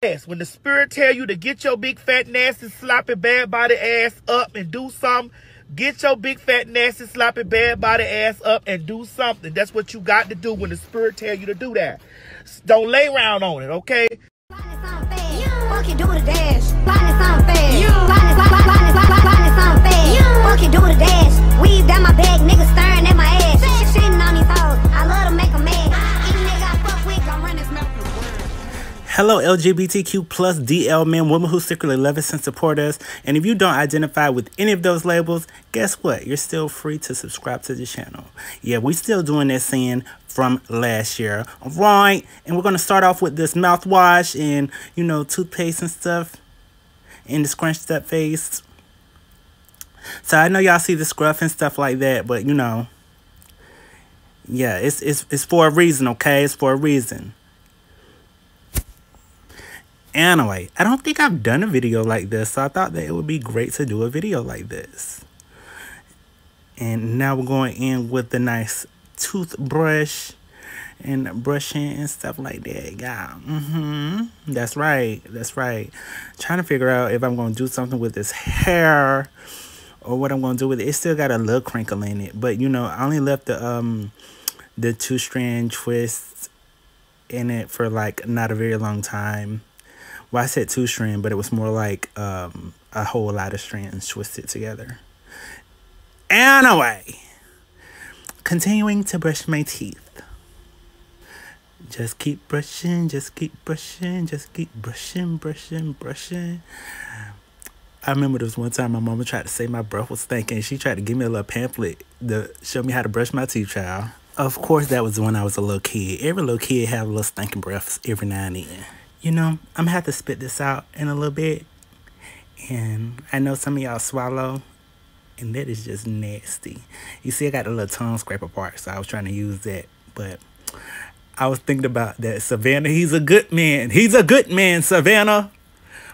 Yes, when the spirit tell you to get your big fat nasty sloppy bad body ass up and do something, get your big fat nasty sloppy bad body ass up and do something. That's what you got to do when the spirit tell you to do that. Don't lay around on it, okay? Fucking do the dash. Fucking do the dash. Weave down my bag, niggas staring at my ass. Shitting on these hoes. I love to make them mad. Any nigga I fuck with gon' run his mouth. Hello, LGBTQ plus DL men, women who secretly love us and support us. And if you don't identify with any of those labels, guess what? You're still free to subscribe to the channel. Yeah, we still doing that scene from last year. All right. And we're going to start off with this mouthwash and, you know, toothpaste and stuff. And the scrunched up face. So I know y'all see the scruff and stuff like that, but you know, yeah, it's for a reason, okay? It's for a reason. Anyway, I don't think I've done a video like this, so I thought that it would be great to do a video like this. And now we're going in with the nice toothbrush and brushing and stuff like that. Yeah, that's right, that's right. Trying to figure out if I'm going to do something with this hair or what I'm going to do with it. It still got a little crinkle in it, but you know, I only left the 2-strand twist in it for like not a very long time. Well, I said 2-strand, but it was more like a whole lot of strands twisted together. Anyway, continuing to brush my teeth. Just keep brushing, just keep brushing, just keep brushing, brushing, brushing. I remember there was one time my mama tried to say my breath was stinking. She tried to give me a little pamphlet to show me how to brush my teeth, child. Of course, that was when I was a little kid. Every little kid have a little stinking breath every now and then. You know, I'm gonna have to spit this out in a little bit. And I know some of y'all swallow, and that is just nasty. You see, I got a little tongue scraper part, so I was trying to use that. But I was thinking about that. Savannah, he's a good man. He's a good man, Savannah.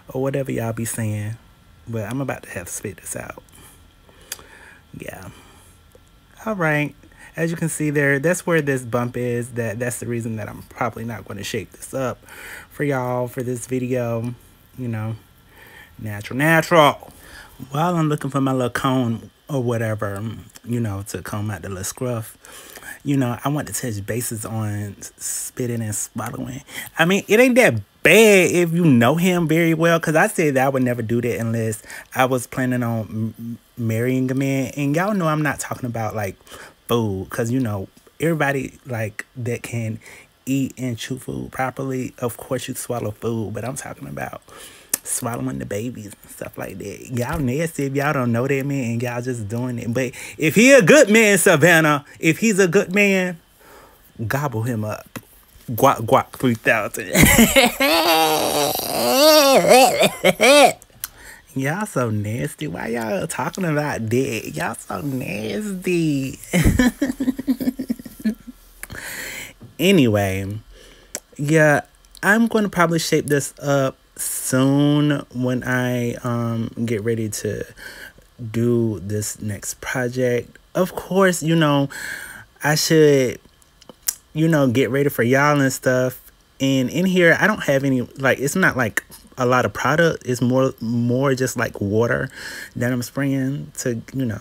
Or whatever y'all be saying. But I'm about to have to spit this out. Yeah. All right. As you can see there, that's where this bump is. That's the reason that I'm probably not going to shape this up for y'all for this video. You know, natural. While I'm looking for my little comb or whatever, you know, to comb out the little scruff, you know, I want to touch bases on spitting and swallowing. I mean, it ain't that bad if you know him very well, because I said that I would never do that unless I was planning on marrying a man. And y'all know I'm not talking about like food, because you know, everybody like that can eat and chew food properly, of course you swallow food, but I'm talking about swallowing the babies and stuff like that. Y'all nasty if y'all don't know that man and y'all just doing it. But if he a good man, Savannah, if he's a good man, gobble him up. Guac guac 3000. Y'all so nasty. Why y'all talking about that? Y'all so nasty. Anyway, yeah, I'm going to probably shape this up soon when I get ready to do this next project. Of course, you know, I should, you know, get ready for y'all and stuff. And in here, I don't have any, like, it's not like a lot of product. It's more just like water that I'm spraying to, you know,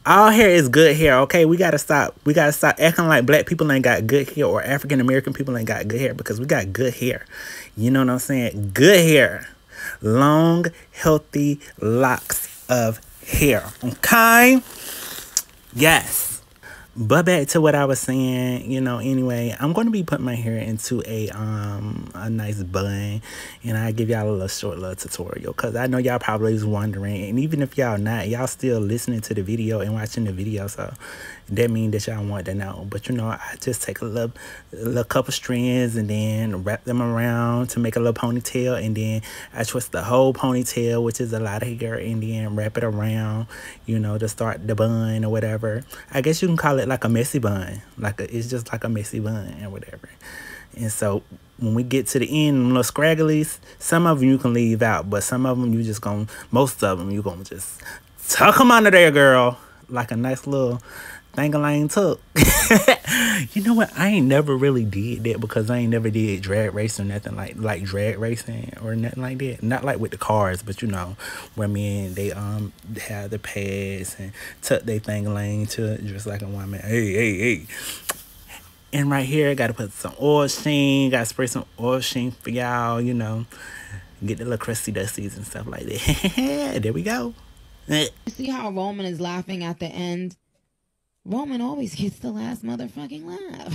all hair is good hair, okay? We gotta stop acting like black people ain't got good hair or African American people ain't got good hair, because we got good hair. You know what I'm saying? Good hair. Long, healthy locks of hair, okay? Yes. But back to what I was saying, you know, anyway, I'm going to be putting my hair into a nice bun, and I'll give y'all a little short little tutorial, because I know y'all probably is wondering, and even if y'all not, y'all still listening to the video and watching the video, so that means that y'all want to know. But, you know, I just take a little couple strands and then wrap them around to make a little ponytail, and then I twist the whole ponytail, which is a lot of hair, and then wrap it around, you know, to start the bun or whatever. I guess you can call it like a messy bun, it's just like a messy bun or whatever. And so when we get to the end, little scragglies, some of them you can leave out, but some of them you just most of them you gonna just tuck them under there, girl, like a nice little thing-a-lang tuck. You know what? I ain't never really did that because I ain't never did drag racing or nothing like drag racing or nothing like that. Not like with the cars, but you know, where men they have the pads and tuck their thing-a-lang to just like a woman. Hey. And right here, I gotta put some oil sheen. Gotta spray some oil sheen for y'all, you know. Get the little crusty dusties and stuff like that. There we go. See how Roman is laughing at the end? Roman always gets the last motherfucking laugh.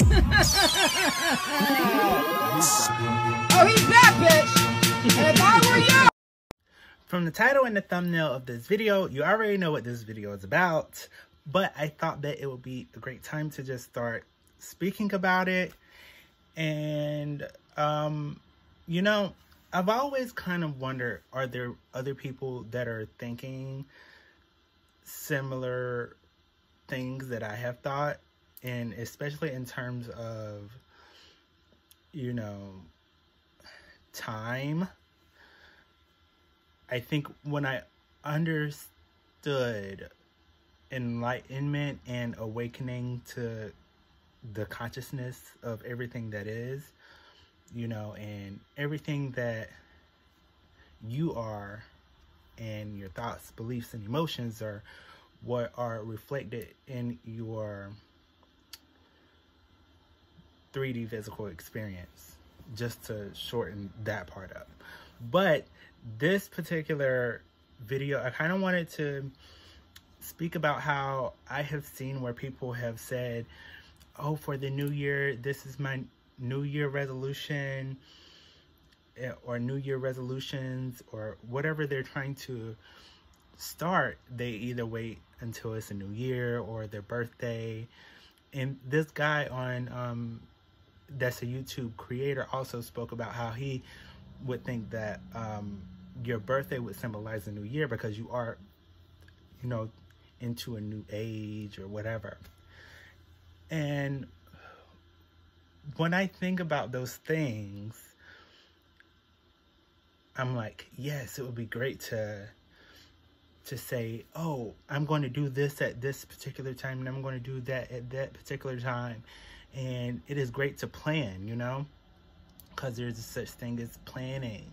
Oh, he's that bitch! And if I were you! From the title and the thumbnail of this video, you already know what this video is about. But I thought that it would be a great time to just start speaking about it. And, you know, I've always kind of wondered, are there other people that are thinking similar things that I have thought? And especially in terms of, you know, time. I think when I understood enlightenment and awakening to the consciousness of everything that is, you know, and everything that you are and your thoughts, beliefs, and emotions are what are reflected in your 3D physical experience, just to shorten that part up. But this particular video, I kind of wanted to speak about how I have seen where people have said, oh, for the new year, this is my New Year resolution, or New Year resolutions, or whatever they're trying to start. They either wait until it's a new year or their birthday. And this guy on that's a YouTube creator also spoke about how he would think that your birthday would symbolize a new year because you are, you know, into a new age or whatever. And when I think about those things, I'm like, yes, it would be great to say, oh, I'm going to do this at this particular time, and I'm going to do that at that particular time. And it is great to plan, you know, because there's such thing as planning.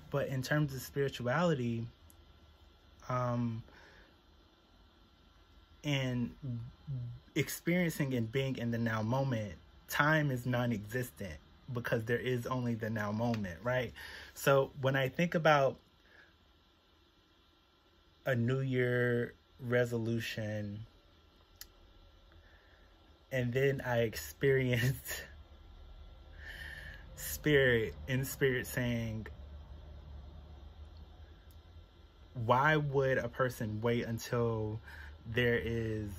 But in terms of spirituality, and experiencing and being in the now moment, time is non-existent because there is only the now moment, right? So when I think about a New Year resolution, and then I experienced spirit saying, why would a person wait until there is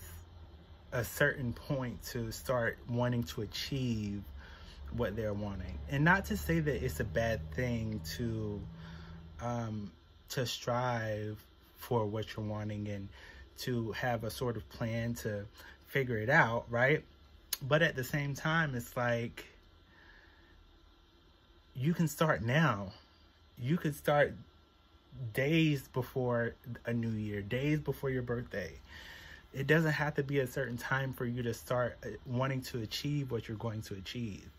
a certain point to start wanting to achieve what they're wanting? And not to say that it's a bad thing to strive for what you're wanting and to have a sort of plan to figure it out, right? But at the same time, it's like, you can start now. You could start days before a new year, days before your birthday. It doesn't have to be a certain time for you to start wanting to achieve what you're going to achieve.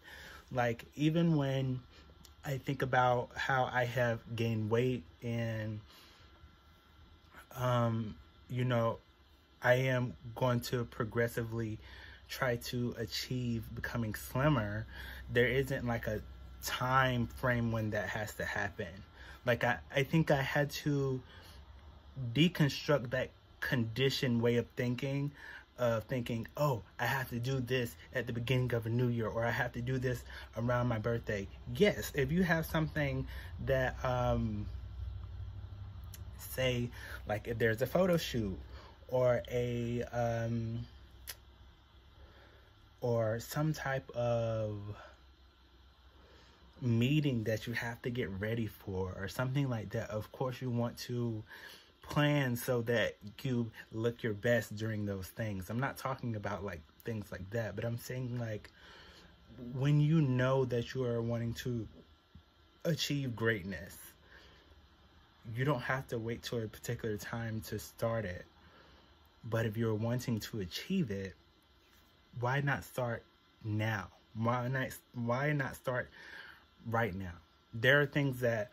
Like, even when I think about how I have gained weight and, you know, I am going to progressively try to achieve becoming slimmer, there isn't like a time frame when that has to happen. Like, I think I had to deconstruct that conditioned way of thinking, oh, I have to do this at the beginning of a new year, or I have to do this around my birthday. Yes, if you have something that, say, like if there's a photo shoot, or a, or some type of meeting that you have to get ready for, or something like that, of course you want to plan so that you look your best during those things. I'm not talking about like things like that, but I'm saying like when you know that you are wanting to achieve greatness, you don't have to wait till a particular time to start it. But if you're wanting to achieve it, why not start now? Why not start right now? There are things that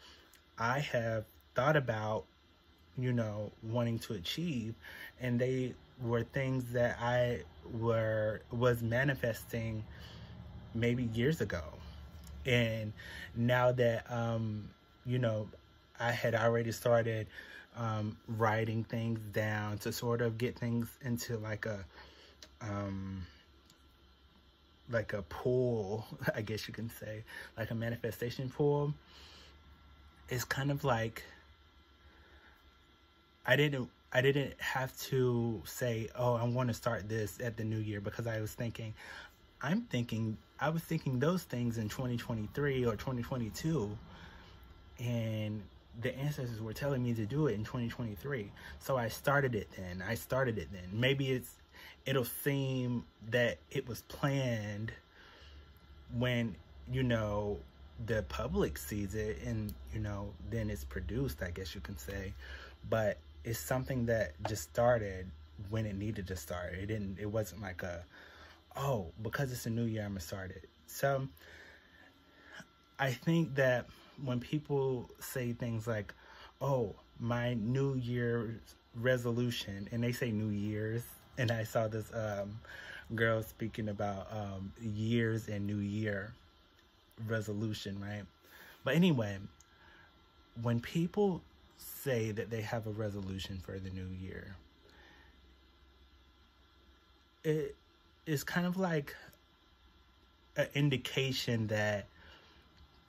I have thought about, you know, wanting to achieve, and they were things that I was manifesting maybe years ago. And now that you know, I had already started writing things down to sort of get things into like a pool, I guess you can say, like a manifestation pool. It's kind of like I didn't have to say, oh, I want to start this at the new year, because I was thinking those things in 2023 or 2022, and the ancestors were telling me to do it in 2023. So I started it then. Maybe it'll seem that it was planned when, you know, the public sees it, and, you know, then it's produced, I guess you can say. But it's something that just started when it needed to start. It wasn't like oh, because it's a new year, I'm gonna start it. So I think that when people say things like, oh, my New Year's resolution, and they say New Year's, and I saw this girl speaking about years and New Year resolution, right? But anyway, when people say that they have a resolution for the new year, it is kind of like an indication that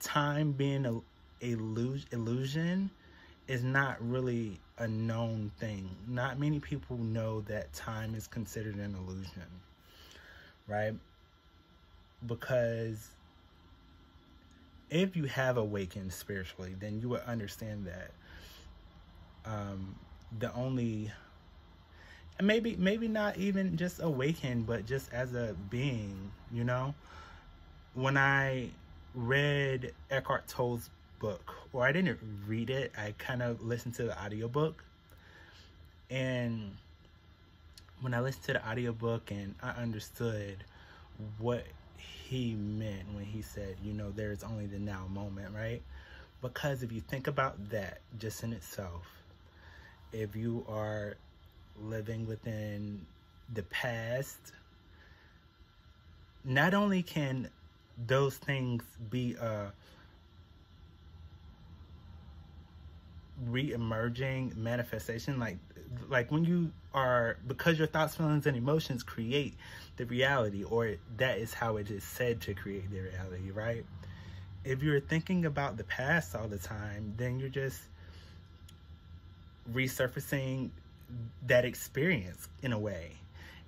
time being an illusion is not really a known thing. Not many people know that time is considered an illusion, right? Because if you have awakened spiritually, then you would understand that the only, maybe not even just awakened, but just as a being, you know? When I read Eckhart Tolle's book, or I didn't read it, I kind of listened to the audiobook. And when I listened to the audiobook and I understood what he meant when he said, you know, there's only the now moment, right? Because if you think about that just in itself, if you are living within the past, not only can those things be a re-emerging manifestation, like when you are, because your thoughts, feelings, and emotions create the reality, or that is how it is said to create the reality, right? If you're thinking about the past all the time, then you're just resurfacing that experience in a way.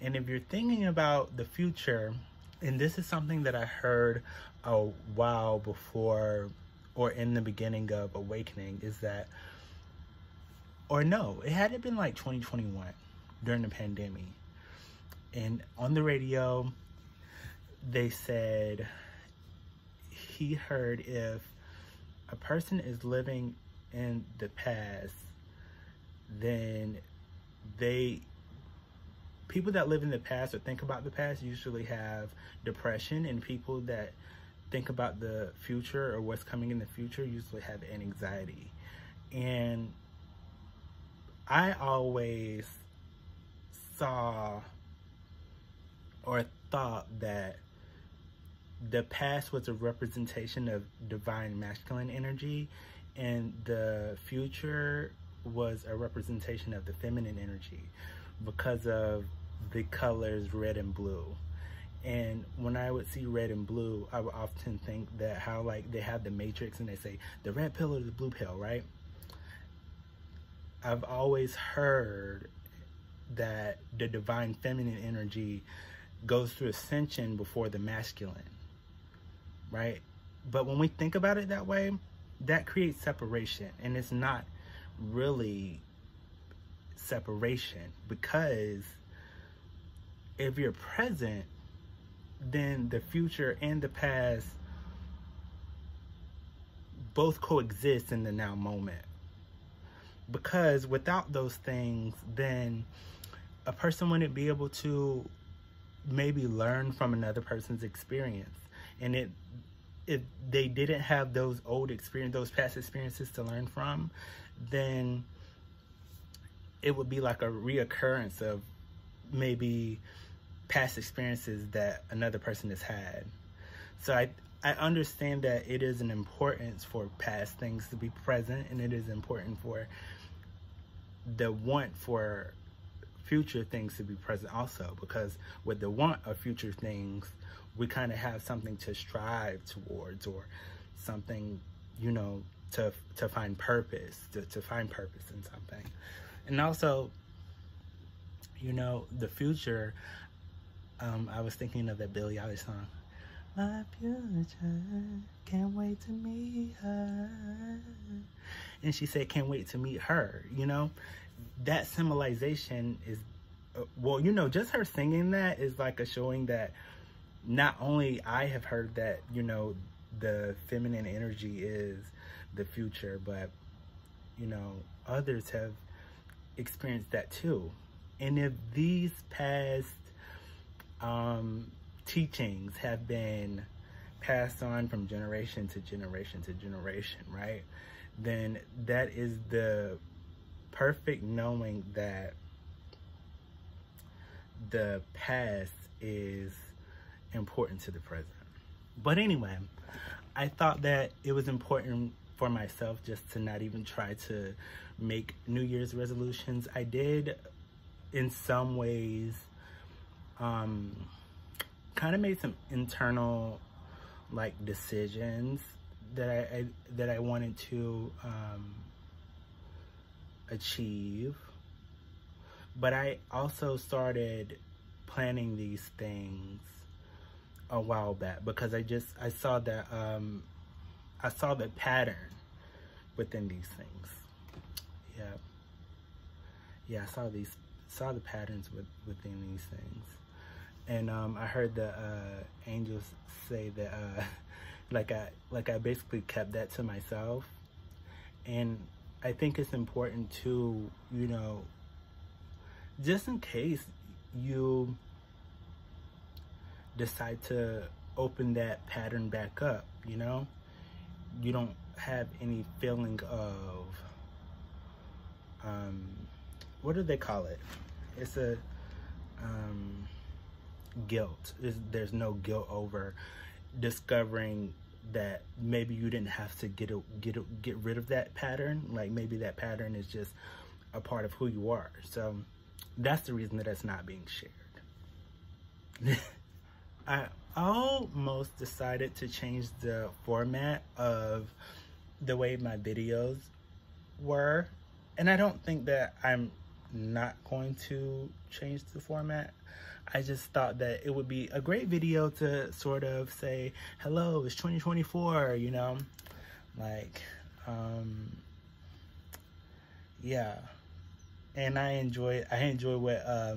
And if you're thinking about the future, and this is something that I heard a while before, or in the beginning of Awakening, is that, or no, it hadn't been like 2021 during the pandemic. And on the radio, they said he heard if a person is living in the past, then people that live in the past or think about the past usually have depression, and people that think about the future or what's coming in the future usually have anxiety. And I always saw or thought that the past was a representation of divine masculine energy, and the future was a representation of the feminine energy because of the colors red and blue. And when I would see red and blue, I would often think that how, like, they have the Matrix and they say the red pill or the blue pill, right? I've always heard that the divine feminine energy goes through ascension before the masculine, right? But when we think about it that way, that creates separation, and it's not really separation, because if you're present, then the future and the past both coexist in the now moment. Because without those things, then a person wouldn't be able to maybe learn from another person's experience. And if they didn't have those those past experiences to learn from, then it would be like a reoccurrence of maybe past experiences that another person has had. So I understand that it is an importance for past things to be present, and it is important for the want for future things to be present also, because with the want of future things, we kind of have something to strive towards, or something, you know, to find purpose, to find purpose in something. And also, you know, the future, I was thinking of that Billie Eilish song, my future, can't wait to meet her. And she said, can't wait to meet her, you know? That symbolization is, well, you know, just her singing that is like a showing that not only I have heard that, you know, the feminine energy is the future, but, you know, others have experienced that too. And if these past teachings have been passed on from generation to generation to generation, right? Then that is the perfect knowing that the past is important to the present. But anyway, I thought that it was important for myself just to not even try to make New Year's resolutions. I did, in some ways, kind of made some internal like decisions that I wanted to achieve, but I also started planning these things a while back because I saw that I saw the pattern within these things. Yeah, I saw the patterns within these things. And I heard the angels say that like I basically kept that to myself. And I think it's important to, you know, just in case you decide to open that pattern back up, you know, you don't have any feeling of what do they call it? It's a guilt. There's no guilt over discovering that maybe you didn't have to get rid of that pattern. Like maybe that pattern is just a part of who you are. So that's the reason that it's not being shared. I almost decided to change the format of the way my videos were, and I don't think that I'm not going to change the format. I just thought that it would be a great video to sort of say, hello, it's 2024, you know, like, yeah. And I enjoy what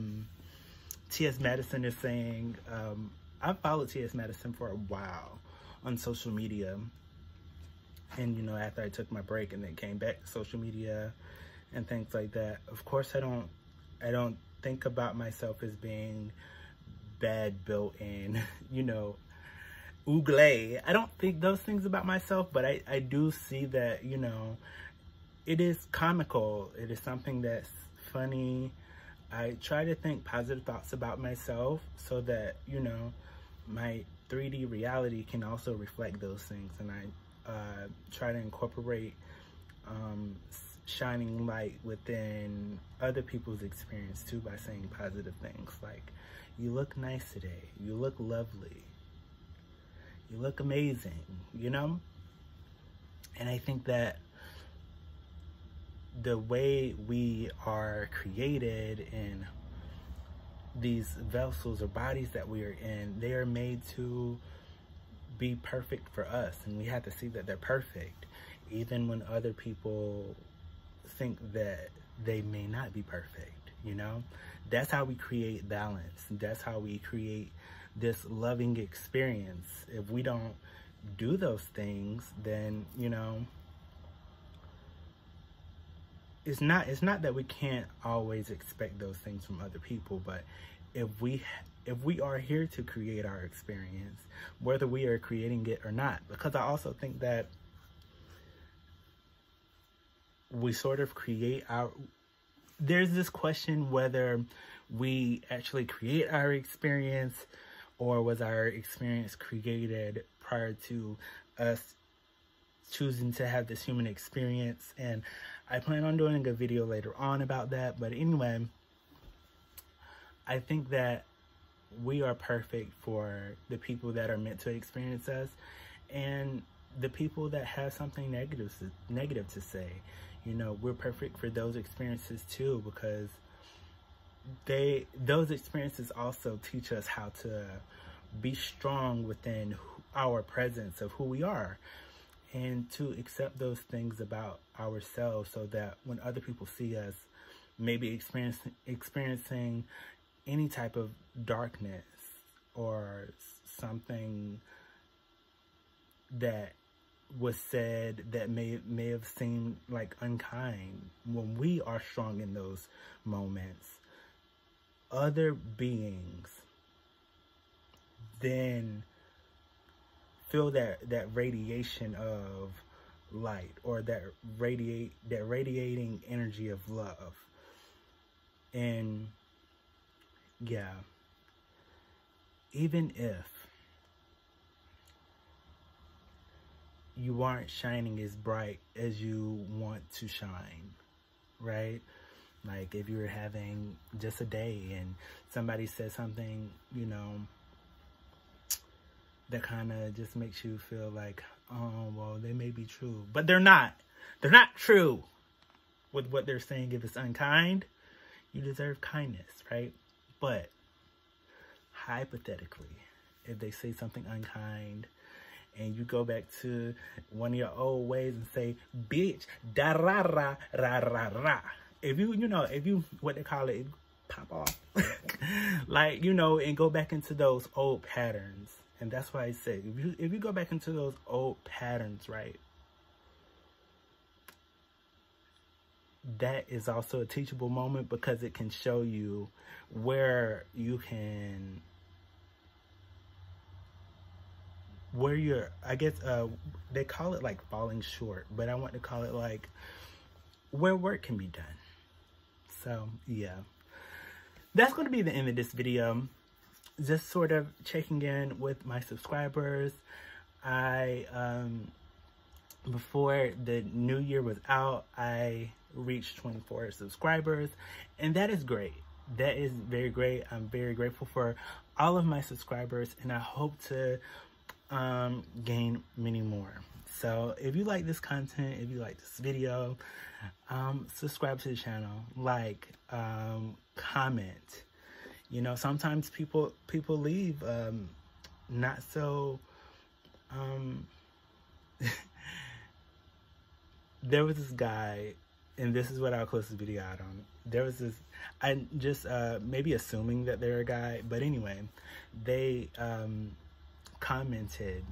T.S. Madison is saying. I've followed T.S. Madison for a while on social media. And, you know, after I took my break and then came back to social media and things like that, of course I don't think about myself as being bad built and, you know, ouglé. I don't think those things about myself, but I do see that, you know, it is comical. It is something that's funny. I try to think positive thoughts about myself so that, you know, my 3D reality can also reflect those things. And I try to incorporate shining light within other people's experience too by saying positive things like, you look nice today, you look lovely, you look amazing, you know? And I think that the way we are created in these vessels or bodies that we are in, they are made to be perfect for us, and we have to see that they're perfect even when other people think that they may not be perfect, you know? That's how we create balance. That's how we create this loving experience. If we don't do those things, then, you know, it's not that we can't always expect those things from other people, but if we are here to create our experience, whether we are creating it or not, because I also think that we sort of create there's this question whether we actually create our experience, or was our experience created prior to us choosing to have this human experience. And I plan on doing a video later on about that. But anyway, I think that we are perfect for the people that are meant to experience us, and the people that have something negative to say. You know, we're perfect for those experiences too, because those experiences also teach us how to be strong within our presence of who we are, and to accept those things about ourselves, so that when other people see us maybe experiencing any type of darkness or something that was said that may have seemed like unkind, when we are strong in those moments, other beings then feel that radiation of light, or that radiating energy of love. And yeah, even if you aren't shining as bright as you want to shine, right? Like if you're having just a day and somebody says something, you know, that kind of just makes you feel like, oh, well, they may be true, but they're not. They're not true with what they're saying. If it's unkind, you deserve kindness, right? But hypothetically, if they say something unkind, and you go back to one of your old ways and say, bitch, da ra ra ra ra ra. If you, what they call it, pop off. Like, you know, and go back into those old patterns. And that's why I say, if you go back into those old patterns, right, that is also a teachable moment, because it can show you where you can, where you're, I guess, they call it like falling short, but I want to call it like where work can be done. So yeah, that's going to be the end of this video. Just sort of checking in with my subscribers. I, before the new year was out, I reached 24 subscribers, and that is great. That is very great. I'm very grateful for all of my subscribers, and I hope to gain many more. So if you like this content, if you like this video, subscribe to the channel, like, comment. You know, sometimes people leave not so there was this guy, and this is what I'll close this video out on. There was this, I just maybe assuming that they're a guy, but anyway, they commented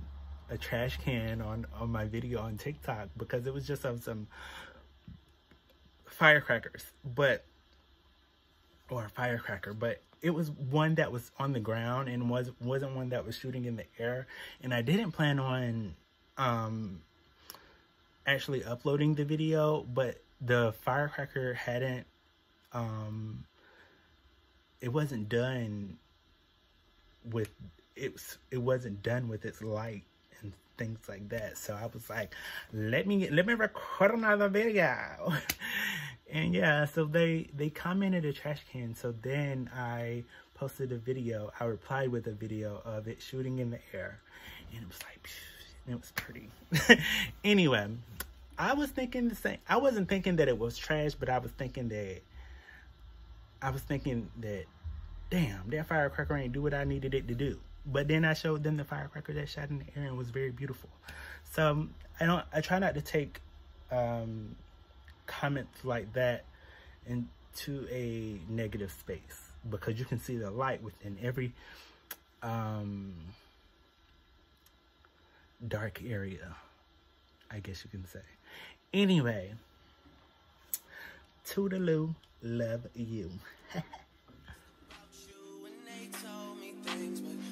a trash can on my video on TikTok, because it was just of some firecrackers, but it was one that was on the ground, and wasn't one that was shooting in the air. And I didn't plan on actually uploading the video, but the firecracker hadn't it wasn't done with its light and things like that. So I was like, let me record another video. And yeah, so they commented a trash can. So then I posted a video. I replied with a video of it shooting in the air, and it was like, it was pretty. Anyway, I was thinking the same. I wasn't thinking that it was trash, but I was thinking that damn, that firecracker ain't do what I needed it to do. But then I showed them the firecracker that shot in the air and was very beautiful. So I try not to take comments like that into a negative space, because you can see the light within every dark area, I guess you can say. Anyway, Toodaloo. Love you.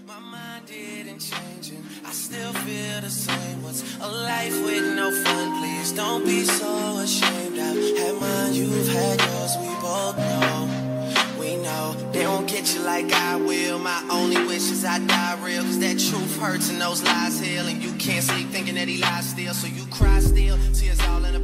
My mind didn't change and I still feel the same. What's a life with no fun? Please don't be so ashamed. I've had mine, you've had yours, we both know. We know they won't get you like I will. My only wish is I die real, cause that truth hurts and those lies heal. And you can't sleep thinking that he lies still, so you cry still. Tears all in the